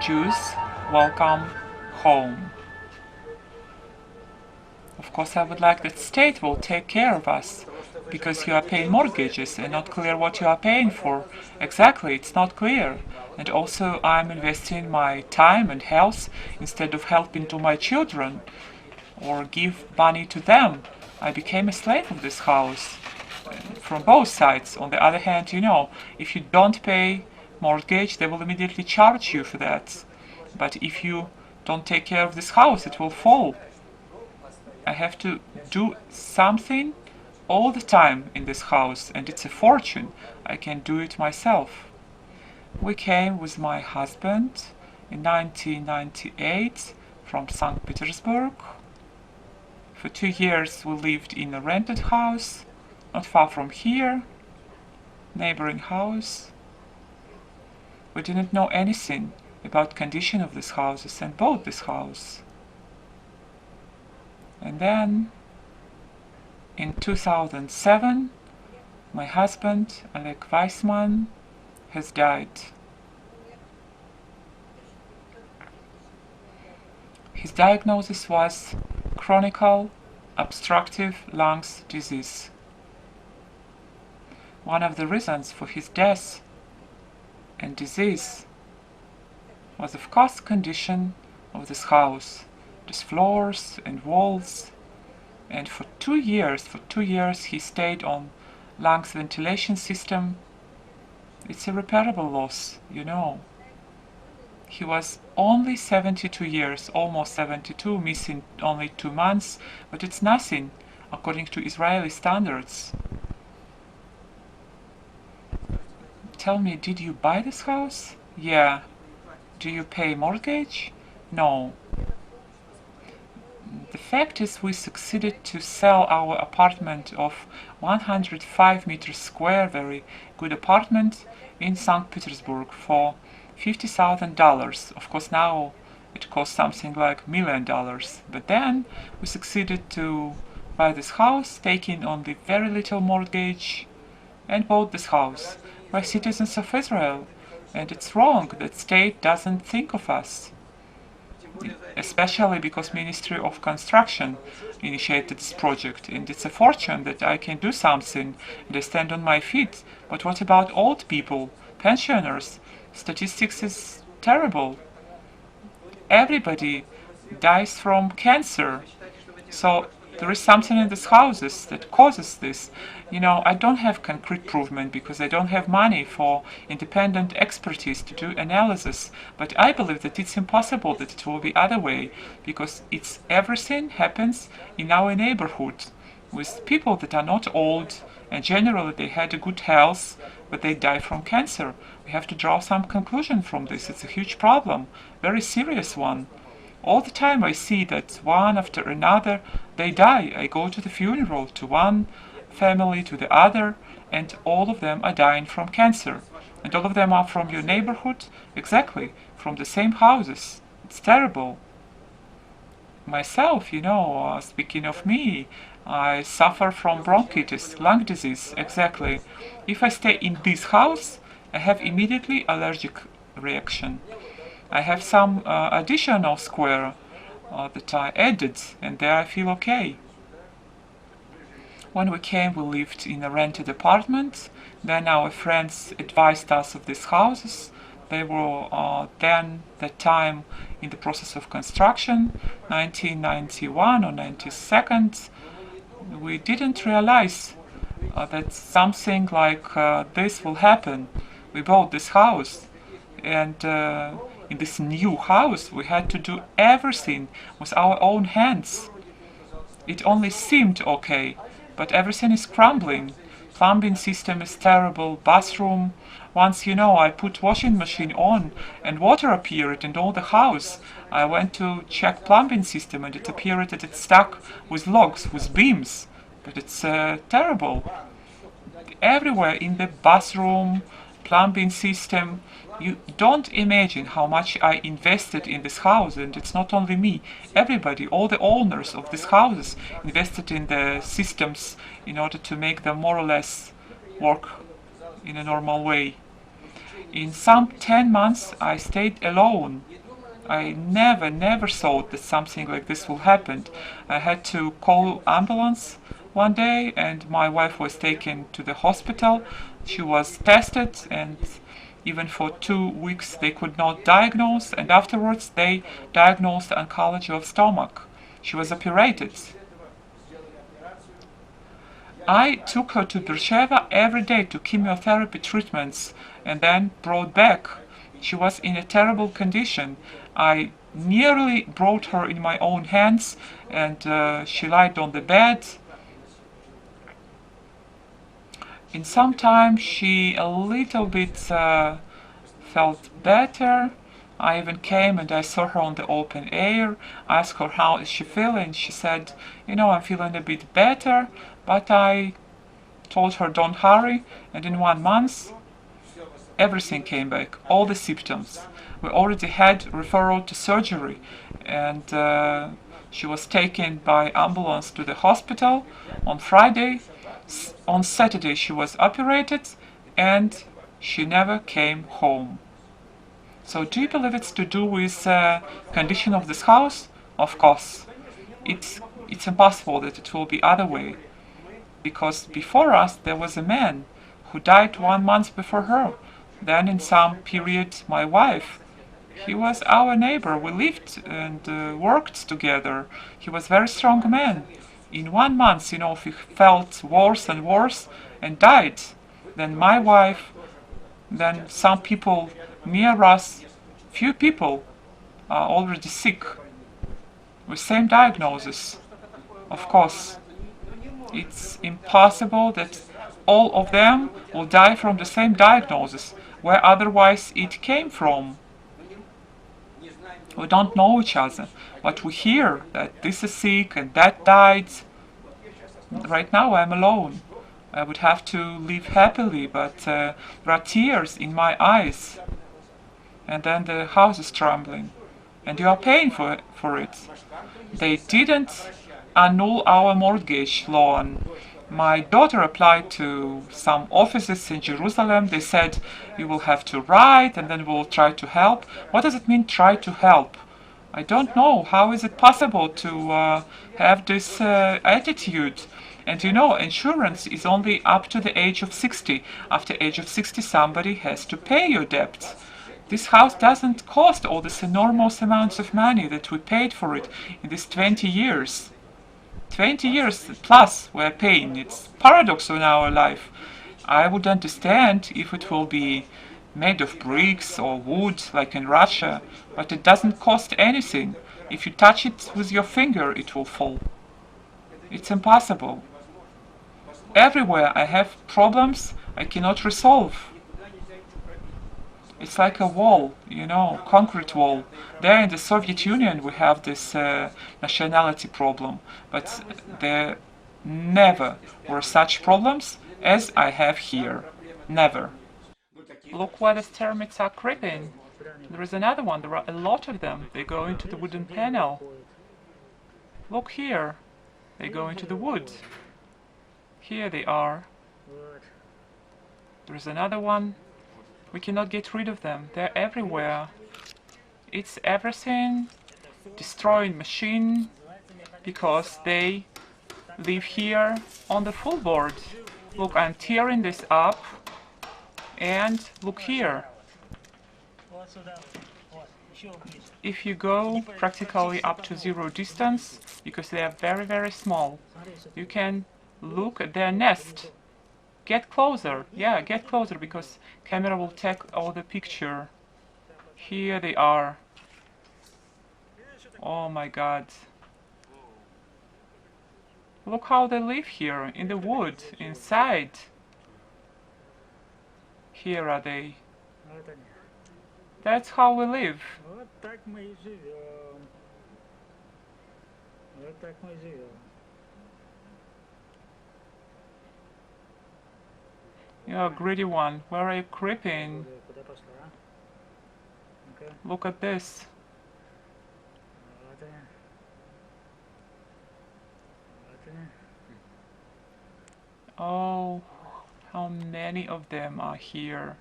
Jews, welcome home. Of course, I would like that state will take care of us, because you are paying mortgages and not clear what you are paying for. Exactly, it's not clear. And also I'm investing my time and health instead of helping to my children or give money to them. I became a slave of this house from both sides. On the other hand, if you don't pay mortgage, they will immediately charge you for that. But if you don't take care of this house, it will fall. I have to do something all the time in this house, and it's a fortune. I can do it myself. We came with my husband in 1998 from St. Petersburg. For 2 years we lived in a rented house, not far from here, neighboring house. We didn't know anything about condition of these houses and bought this house. And then in 2007 my husband, Oleg Weissman, has died. His diagnosis was chronic obstructive lungs disease. One of the reasons for his death and disease was of course condition of this house, these floors and walls, and for 2 years he stayed on lungs ventilation system. It's irreparable loss, He was only 72 years, almost 72, missing only 2 months, but it's nothing according to Israeli standards. Tell me, did you buy this house? Yeah. Do you pay mortgage? No. The fact is we succeeded to sell our apartment of 105 meters square, very good apartment in St. Petersburg for $50,000. Of course now it costs something like $1 million, but then we succeeded to buy this house, taking only very little mortgage, and bought this house. We're citizens of Israel, and it's wrong that state doesn't think of us. Especially because Ministry of Construction initiated this project, and it's a fortune that I can do something and I stand on my feet. But what about old people, pensioners? Statistics is terrible. Everybody dies from cancer. So there is something in these houses that causes this. I don't have concrete proof because I don't have money for independent expertise to do analysis, but I believe that it's impossible that it will be other way, because everything happens in our neighborhood with people that are not old and generally they had a good health, but they die from cancer. We have to draw some conclusion from this. It's a huge problem, very serious one. All the time I see that one after another they die. I go to the funeral to one family, to the other, and all of them are dying from cancer. And all of them are from your neighborhood, exactly, from the same houses. It's terrible. Myself, speaking of me, I suffer from bronchitis, lung disease, exactly. If I stay in this house, I have immediately allergic reaction. I have some additional square that I added, and there I feel okay. When we came, we lived in a rented apartment. Then our friends advised us of these houses. They were that time in the process of construction, 1991 or 92. We didn't realize that something like this will happen. We bought this house, and in this new house we had to do everything with our own hands. It only seemed okay, but everything is crumbling. Plumbing system is terrible, bathroom. Once, I put washing machine on and water appeared in all the house. I went to check plumbing system and it appeared that it's stuck with logs, with beams. But it's terrible. Everywhere in the bathroom, plumbing system. You don't imagine how much I invested in this house, and it's not only me. Everybody, all the owners of these houses invested in the systems in order to make them more or less work in a normal way. In some 10 months I stayed alone. I never thought that something like this will happen. I had to call ambulance one day and my wife was taken to the hospital. She was tested and even for 2 weeks they could not diagnose, and afterwards they diagnosed oncology of stomach. She was operated. I took her to Beersheba every day to chemotherapy treatments and then brought back. She was in a terrible condition. I nearly brought her in my own hands and she lied on the bed. In some time she a little bit felt better. I even came and I saw her on the open air. I asked her how is she feeling. She said, I'm feeling a bit better, but I told her don't hurry, and in 1 month everything came back, all the symptoms. We already had referral to surgery, and she was taken by ambulance to the hospital on Friday. On Saturday she was operated and she never came home. So do you believe it's to do with condition of this house? Of course. It's impossible that it will be other way. Because before us there was a man who died 1 month before her. Then in some period my wife. He was our neighbor. We lived and worked together. He was a very strong man. In 1 month, he felt worse and worse and died. Then my wife, then some people near us, few people are already sick with same diagnosis. Of course, it's impossible that all of them will die from the same diagnosis, where otherwise it came from. We don't know each other, but we hear that this is sick and that died. Right now I'm alone. I would have to live happily, but there are tears in my eyes. And then the house is trembling. And you are paying for it. They didn't annul our mortgage loan. My daughter applied to some offices in Jerusalem. They said, you will have to write and then we'll try to help. What does it mean, try to help? I don't know. How is it possible to have this attitude? And insurance is only up to the age of 60. After age of 60, somebody has to pay your debts. This house doesn't cost all this enormous amounts of money that we paid for it in these 20 years. 20 years plus we're paying. It's paradox in our life. I would understand if it will be made of bricks or wood like in Russia, but it doesn't cost anything. If you touch it with your finger, it will fall. It's impossible. Everywhere I have problems I cannot resolve. It's like a wall, concrete wall. There in the Soviet Union we have this nationality problem, but there never were such problems as I have here. Never. Look where the termites are creeping. There is another one. There are a lot of them. They go into the wooden panel. Look here. They go into the wood. Here they are. There is another one. We cannot get rid of them. They're everywhere. It's everything. Destroying machine. Because they live here on the full board. Look, I'm tearing this up. And look here. If you go practically up to zero distance, because they are very small, you can look at their nest. Get closer, yeah, get closer, because camera will take all the picture. Here they are. Oh my god. Look how they live here, in the wood, inside. Here are they. That's how we live. You're a greedy one. Where are you creeping? Look at this. Oh, how many of them are here.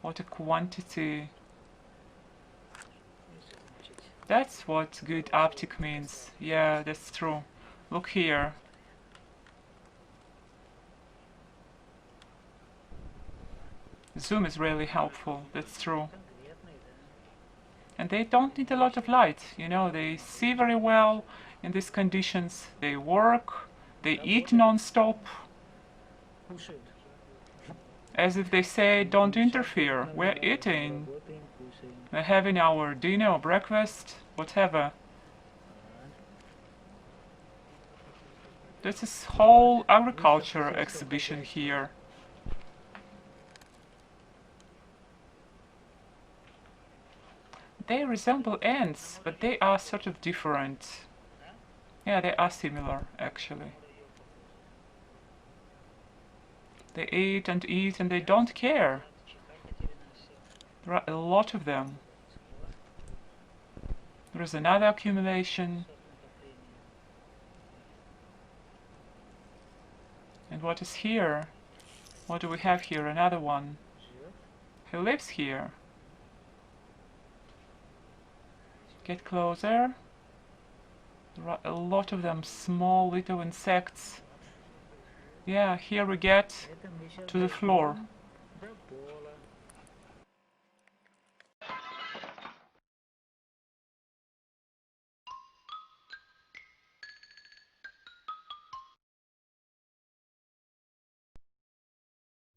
What a quantity. That's what good optic means. Yeah, that's true. Look here. Zoom is really helpful, that's true. And they don't need a lot of light, you know, they see very well in these conditions, they work, they eat non-stop. As if they say, don't interfere, we're eating. We're having our dinner or breakfast, whatever. This is whole agriculture exhibition here. They resemble ants, but they are sort of different. Yeah, they are similar, actually. They eat and they don't care. There are a lot of them. There is another accumulation. And what is here? What do we have here? Another one. Who lives here? Get closer. There are a lot of them, small little insects. Yeah, here we get to the floor.